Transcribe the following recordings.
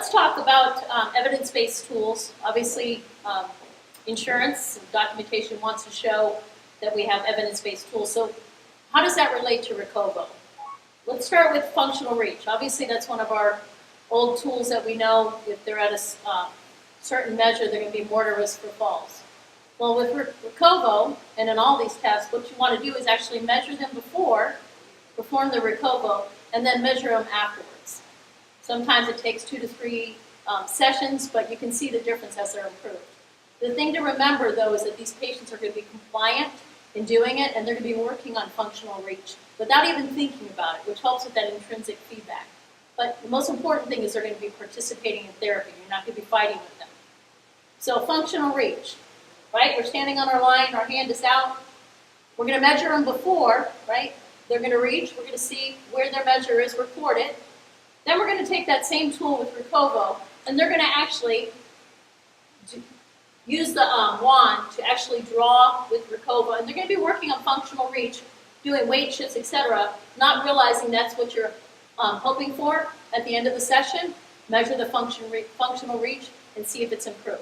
let's talk about evidence-based tools. Obviously, insurance and documentation wants to show that we have evidence-based tools. So how does that relate to Recovo? Let's start with functional reach. Obviously, that's one of our old tools that we know if they're at a certain measure, they're going to be more at risk for falls. Well, with Recovo, and in all these tests, what you want to do is actually measure them before, perform the Recovo, and then measure them afterwards. Sometimes it takes 2 to 3 sessions, but you can see the difference as they're improved. The thing to remember, though, is that these patients are going to be compliant in doing it, and they're going to be working on functional reach without even thinking about it, which helps with that intrinsic feedback. But the most important thing is they're going to be participating in therapy. You're not going to be fighting with them. So functional reach, right? We're standing on our line, our hand is out. We're going to measure them before, right? They're going to reach. We're going to see where their measure is, record it. Then we're going to take that same tool with Recovo, and they're going to actually use the wand to actually draw with Recovo, and they're going to be working on functional reach, doing weight shifts, etc., not realizing that's what you're hoping for at the end of the session. Measure the functional reach and see if it's improved.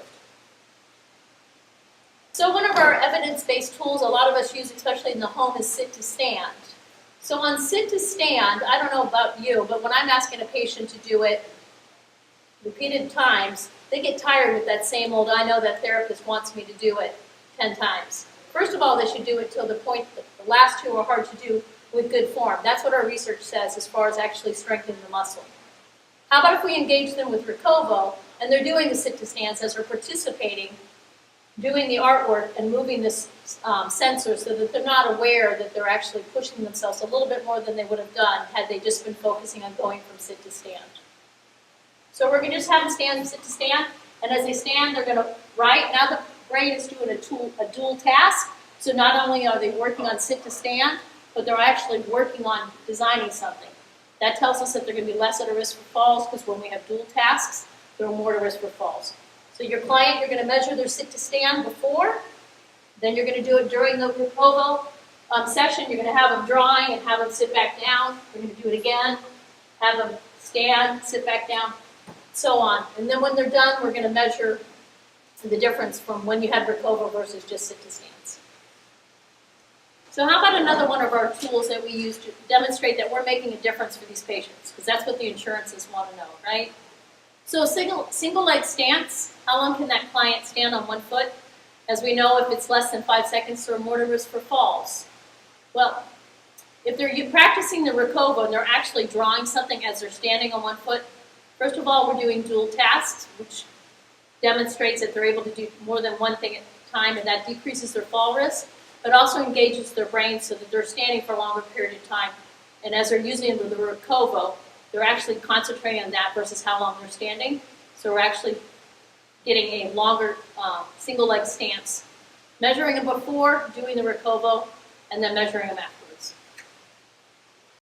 So one of our evidence-based tools a lot of us use, especially in the home, is sit to stand. So on sit to stand, I don't know about you, but when I'm asking a patient to do it repeated times, they get tired with that same old, I know that therapist wants me to do it 10 times. First of all, they should do it till the point that the last 2 are hard to do with good form. That's what our research says as far as actually strengthening the muscle. How about if we engage them with Recovo, and they're doing the sit to stands as they're participating, doing the artwork and moving this sensor so that they're not aware that they're actually pushing themselves a little bit more than they would have done had they just been focusing on going from sit to stand. So we're going to just have them stand, sit to stand, and as they stand, they're going to write. Now the brain is doing a dual task, so not only are they working on sit to stand, but they're actually working on designing something. That tells us that they're going to be less at a risk for falls, because when we have dual tasks, they're more at risk for falls. So your client, you're going to measure their sit to stand before, then you're going to do it during the Recovo session. You're going to have them drawing and have them sit back down. You're going to do it again, have them stand, sit back down, so on. And then when they're done, we're going to measure the difference from when you had Recovo versus just sit to stands. So how about another one of our tools that we use to demonstrate that we're making a difference for these patients? Because that's what the insurances want to know, right? So single leg stance, how long can that client stand on one foot? As we know, if it's less than 5 seconds, they're more at risk for falls. Well, if they're practicing the Recovo and they're actually drawing something as they're standing on one foot, first of all, we're doing dual tasks, which demonstrates that they're able to do more than one thing at a time, and that decreases their fall risk, but also engages their brain so that they're standing for a longer period of time. And as they're using the Recovo, they're actually concentrating on that versus how long they're standing. So we're actually getting a longer single leg stance. Measuring them before, doing the Recovo, and then measuring them after.